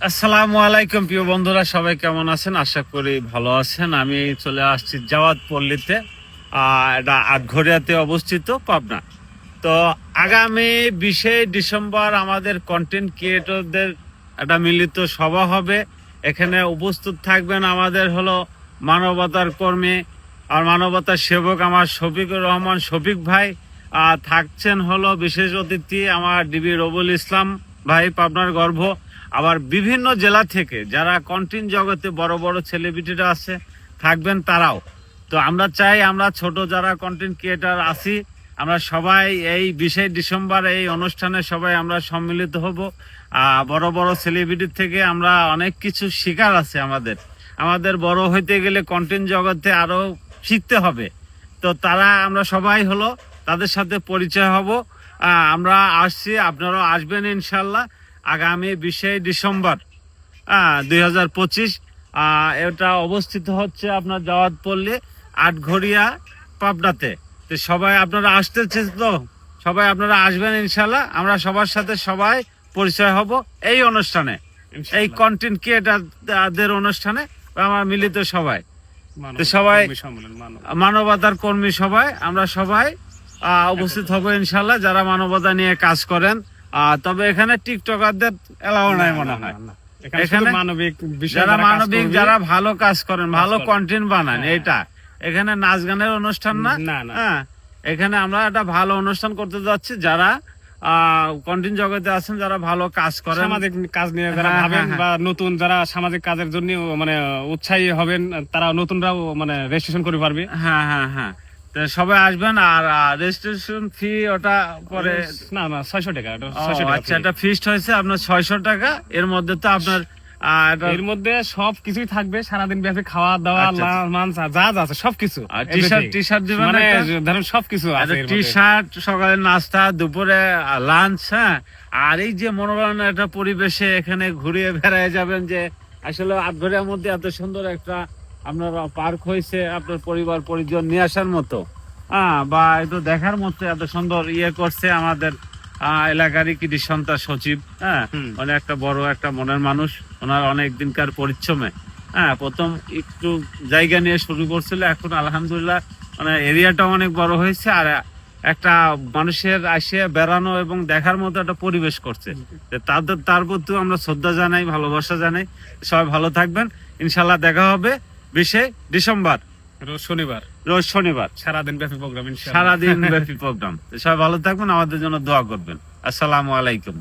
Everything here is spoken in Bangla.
আসসালামু আলাইকুম প্রিয় বন্ধুরা, সবাই কেমন আছেন? আশা করি ভালো আছেন। আমি চলে আসছি জাওয়াত পল্লীতে, এটা আটঘরিয়াতে অবস্থিত, পাবনা। তো আগামী 20 ডিসেম্বর আমাদের কন্টেন্ট ক্রিয়েটরদের একটা মিলিত সভা হবে। এখানে উপস্থিত থাকবেন আমাদের হলো মানবতার কর্মী আর মানবতার সেবক আমার শফিকুর রহমান শফিক ভাই। থাকছেন হলো বিশেষ অতিথি আমার ডিবি রবুল ইসলাম ভাই, পাবনার গর্ভ। আবার বিভিন্ন জেলা থেকে যারা কন্টেন্ট জগতে বড় বড় সেলিব্রিটিরা আছে থাকবেন তারাও। তো আমরা চাই আমরা ছোট যারা কন্টেন্ট ক্রিয়েটার আছি আমরা সবাই এই 20 ডিসেম্বর এই অনুষ্ঠানে সবাই আমরা সম্মিলিত হব। বড় বড় সেলিব্রিটি থেকে আমরা অনেক কিছু শেখার আছে আমাদের বড় হইতে গেলে কন্টেন্ট জগতে আরো শিখতে হবে। তো আমরা সবাই হলো তাদের সাথে পরিচয় হব। আমরা আসছি, আপনারাও আসবেন ইনশাল্লাহ। আগামী 20 ডিসেম্বর 2025 এটা অবস্থিত হচ্ছে আপনার জাওয়াত পল্লী আটঘরিয়া পাবনাতে। তো সবাই আপনারা আসতেছেন, তো সবাই আপনারা আসবেন ইনশাল্লাহ। আমরা সবার সাথে সবাই পরিচয় হব এই অনুষ্ঠানে, এই কন্টেন্ট ক্রিয়েটারদের অনুষ্ঠানে আমার মিলিত সবাই। তো সবাই মানবতার কর্মী সবাই আমরা সবাই উপস্থিত হব ইনশাল্লাহ, যারা মানবতা নিয়ে কাজ করেন। তবে এখানে টিকটকারদের এলাও নাই মনে হয়। এখানে যারা ভালো কাজ করেন, ভালো কন্টেন্ট বানান, এটা এখানে নাচ গানের অনুষ্ঠান না। হ্যাঁ, এখানে আমরা একটা ভালো অনুষ্ঠান করতে যাচ্ছি। যারা কন্টেন্ট জগতে আছেন, যারা ভালো কাজ করেন, সামাজিক কাজ নিয়ে যারা ভাবেন বা নতুন যারা সামাজিক কাজের জন্য মানে উৎসাহী হবেন, তারা নতুনরাও মানে রেজিস্ট্রেশন করে পারবে। হ্যাঁ হ্যাঁ হ্যাঁ, সবাই আসবেন। আর রেজিস্ট্রেশন ফি ওটা পরে না 600 টাকা। আচ্ছা, এটা ফিক্সড হয়েছে আপনার 600 টাকা। এর মধ্যে তো আপনার এর মধ্যে সবকিছুই থাকবে, সারাদিন ব্যাপী খাওয়া দাওয়া লাঞ্চ যা যা আছে সবকিছু। টি শার্ট দিবেন, মানে ধরুন সবকিছু আছে। টি শার্ট, সকালে নাস্তা, দুপুরে লাঞ্চ। হ্যাঁ, আর এই যে মনোরম একটা পরিবেশে এখানে ঘুরিয়ে বেড়ায় যাবেন, যে আসলে আটঘরিয়ার মধ্যে এত সুন্দর একটা আপনার পার্ক হয়েছে, আপনার পরিবার পরিজন নিয়ে আসার মতো বা একটু দেখার মতো এত সুন্দর করছে আমাদের এলাকারই কৃষি সন্তান সচিব। হ্যাঁ, মানে একটা বড় একটা মনের মানুষ, ওনার অনেক দিনকার পরিশ্রমে প্রথম একটু জায়গা নিয়ে শুরু করছিল, এখন আলহামদুলিল্লাহ মানে এরিয়াটা অনেক বড় হয়েছে। আর একটা মানুষের আসে বেড়ানো এবং দেখার মতো একটা পরিবেশ করছে। তার প্রতিও আমরা শ্রদ্ধা জানাই, ভালোবাসা জানাই। সবাই ভালো থাকবেন ইনশাল্লাহ। দেখা হবে 20 ডিসেম্বর রোজ শনিবার সারাদিন ব্যাপী প্রোগ্রাম। সারাদিন ব্যাপী প্রোগ্রাম। সবাই ভালো থাকবেন, আমাদের জন্য দোয়া করবেন। আসসালামু আলাইকুম।